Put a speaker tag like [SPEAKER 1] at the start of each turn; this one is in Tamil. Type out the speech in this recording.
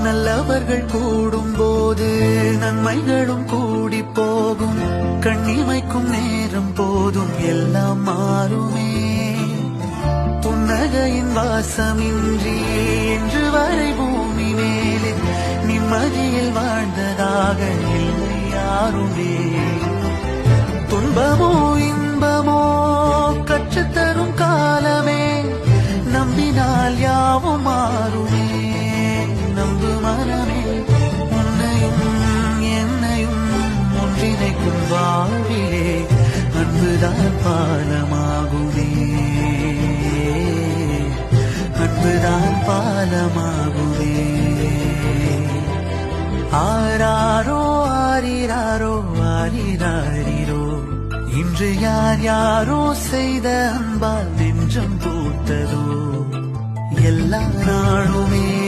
[SPEAKER 1] நல்லவர்கள் கூடும் போது நன்மைகளும் கூடி போகும். கண்ணிமைக்கும் நேரம் போதும் எல்லாம் மாறுமே. புன்னகையின் வாசமின்றி இன்று வரை பூமி மேலே நிம்மதியில் வாழ்ந்ததாக இல்லை யாருமே. துன்பமோ இன்பமோ கற்றுத்தரும் காலமே, நம்பினால் யாவும் மாறுமே. நம்பு மனமே, உன்னையும் என்னையும் ஒன்றிணைக்கும் வாழ்விலே அன்புதான் பாலமாகுமே. அன்புதான் பாலமாகுமே. ஆராரோ ஆரிராரோ ஆரிராரிரோ, இன்று யார் யாரோ செய்த அன்பால் நெஞ்சம் பூத்ததோ. எல்லா நாளுமே